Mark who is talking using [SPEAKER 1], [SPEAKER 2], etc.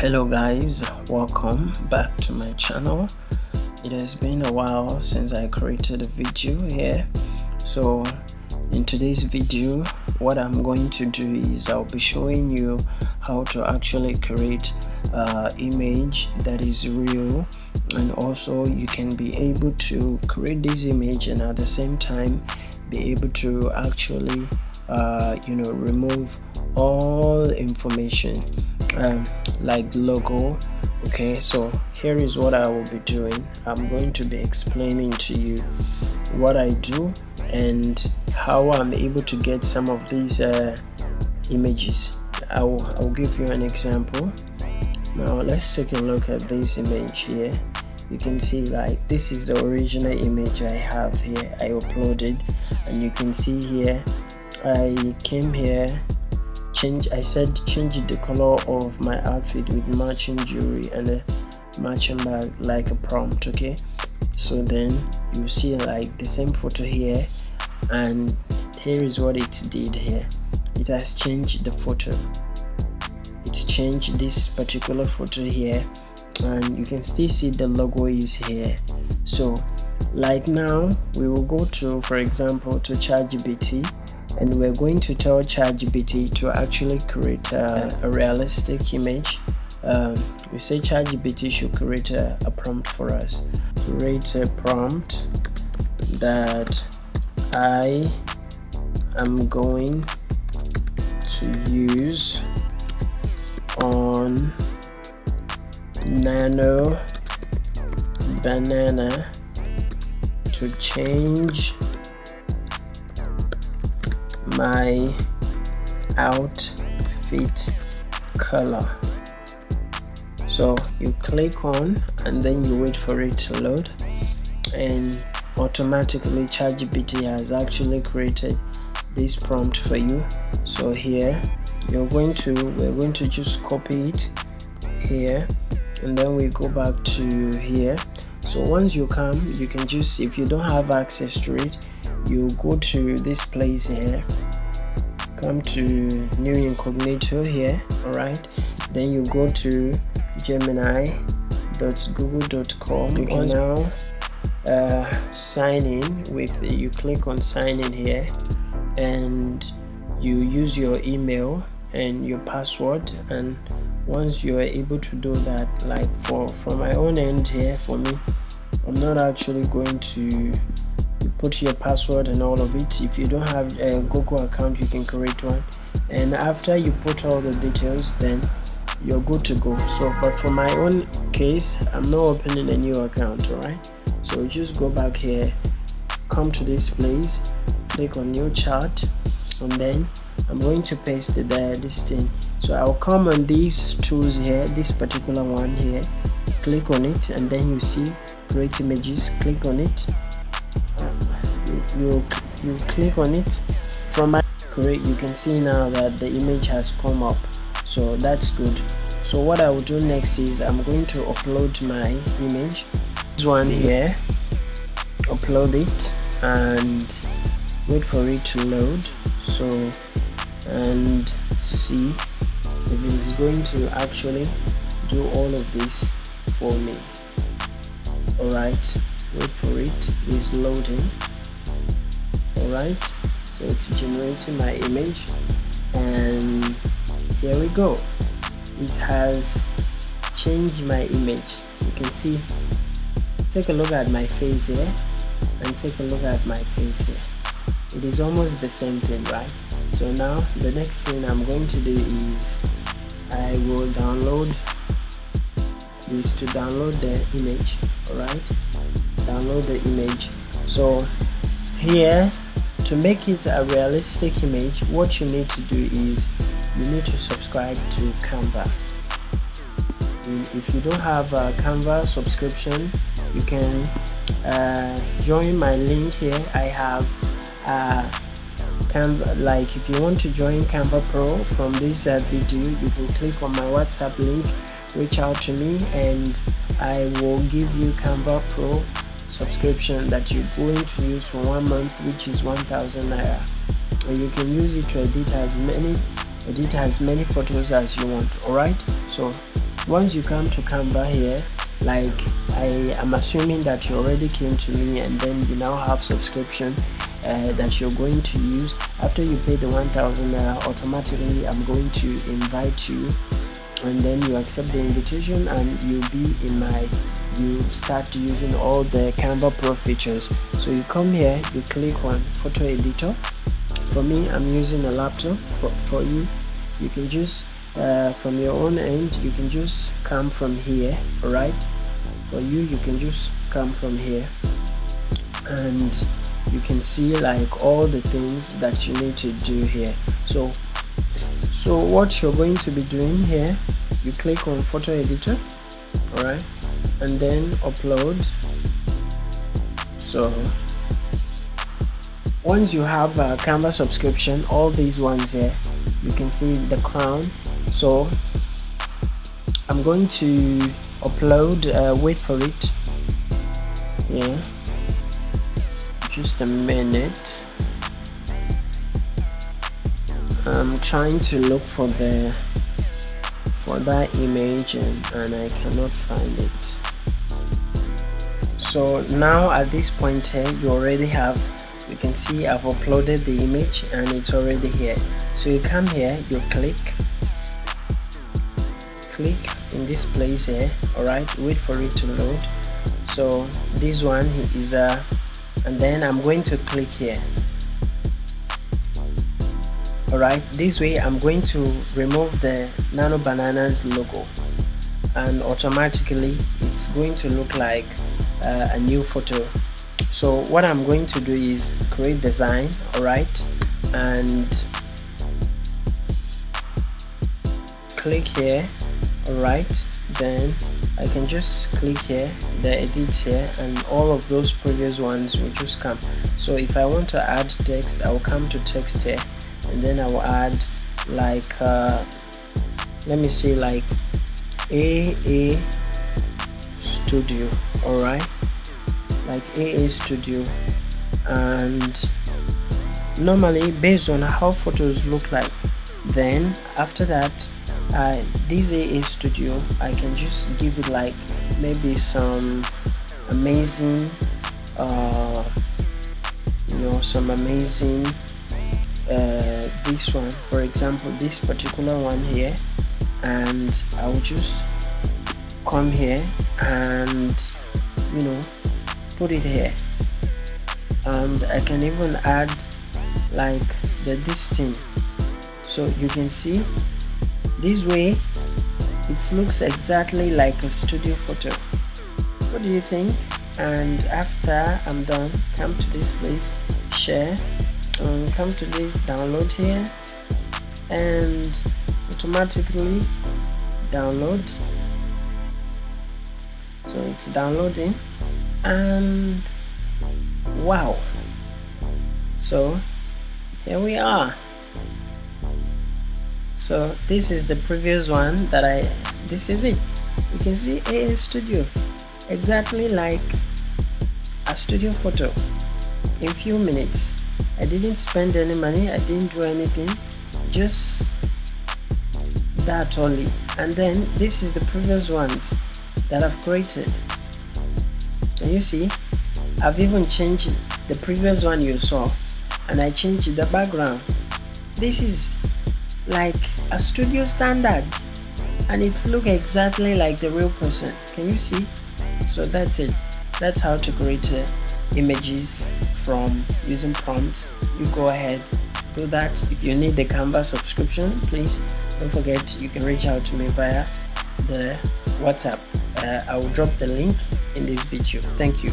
[SPEAKER 1] Hello guys, welcome back to my channel. It has been a while since I created a video here. So in today's video, what I'm going to do is I'll be showing you how to actually create image that is real, and also you can be able to create this image and at the same time be able to actually remove all information like logo. Okay, so here is what I will be doing. I'm going to be explaining to you what I do and how I'm able to get some of these images. I'll give you an example. Now let's take a look at this image here. You can see like this is the original image I have here. I uploaded, and you can see here I came here, I said change the color of my outfit with matching jewelry and a matching bag like a prompt. Okay, so then you see like the same photo here, and here is what it did here. It has changed the photo. It's changed this particular photo here, and you can still see the logo is here. So like now we will go to, for example, to ChatGPT, and we're going to tell ChatGPT to actually create a realistic image. We say ChatGPT should create a prompt for us. Create a prompt that I am going to use on NanoBanana to change my outfit color. So you click on and then you wait for it to load, and automatically ChatGPT has actually created this prompt for you. So here we're going to just copy it here, and then we go back to here. So once you come, you can just, if you don't have access to it, you go to this place here, come to new incognito here. Alright, then you go to gemini.google.com. you can now sign in with, you click on sign in here, and you use your email and your password. And once you are able to do that, like for my own end here, for me, I'm not actually going to put your password and all of it. If you don't have a Google account, you can create one, and after you put all the details, then you're good to go. So but for my own case, I'm not opening a new account. Alright, so just go back here, come to this place, click on new chart, and then I'm going to paste this thing. So I'll come on these tools here, this particular one here, click on it, and then you see create images. Click on it, you click on it. From my create, you can see now that the image has come up, so that's good. So what I will do next is I'm going to upload my image, this one here, upload it and wait for it to load. So and see if it is going to actually do all of this for me. Alright, wait for it, it is loading. Alright, so it's generating my image, and here we go. It has changed my image. You can see, take a look at my face here and take a look at my face here. It is almost the same thing, right? So now the next thing I'm going to do is I will download the image. Alright, download the image. So here, to make it a realistic image, what you need to do is you need to subscribe to Canva. If you don't have a Canva subscription, you can join my link here. I have Canva. Like if you want to join Canva Pro from this video, you can click on my WhatsApp link, reach out to me, and I will give you Canva Pro subscription that you're going to use for 1 month, which is 1,000 naira, and you can use it to edit as many photos as you want. Alright, so once you come to Canva here, like I am assuming that you already came to me and then you now have subscription that you're going to use. After you pay the 1,000 automatically I'm going to invite you, and then you accept the invitation and you'll be in my, you start using all the Canva Pro features. So you come here, you click on photo editor. For me, I'm using a laptop. For you, you can just from your own end, you can just come from here. All right, for you can just come from here and you can see like all the things that you need to do here. So what you're going to be doing here, you click on photo editor, all right, and then upload. So once you have a Canva subscription, all these ones here, you can see the crown. So I'm going to upload, wait for it. Yeah, just a minute. I'm trying to look for that image and I cannot find it. So now at this point here, you already have, you can see I've uploaded the image and it's already here. So you come here, you click in this place here, alright, wait for it to load. So this one is and then I'm going to click here. Alright, this way I'm going to remove the NanoBanana's logo and automatically it's going to look like a new photo. So what I'm going to do is create design, alright, and click here, alright, then I can just click here, the edit here, and all of those previous ones will just come. So if I want to add text, I will come to text here and then I will add like let me see, like AA Studio, alright, like AA Studio. And normally based on how photos look like, then after that this AA Studio, I can just give it like maybe some amazing some amazing this one, for example this particular one here, and I will just come here and put it here, and I can even add like this thing. So you can see this way it looks exactly like a studio photo. What do you think? And after I'm done, come to this place, share, and come to this download here and automatically download. So it's downloading and wow, so here we are. So this is the previous one that this is it. You can see AA Studio, exactly like a studio photo in few minutes. I didn't spend any money, I didn't do anything, just that only. And then this is the previous ones that I've created. And you see, I've even changed the previous one you saw, and I changed the background. This is like a studio standard and it looks exactly like the real person. Can you see? So that's it. That's how to create images from using prompts. You go ahead, do that. If you need the Canva subscription, please don't forget you can reach out to me via the WhatsApp. I will drop the link in this video. Thank you.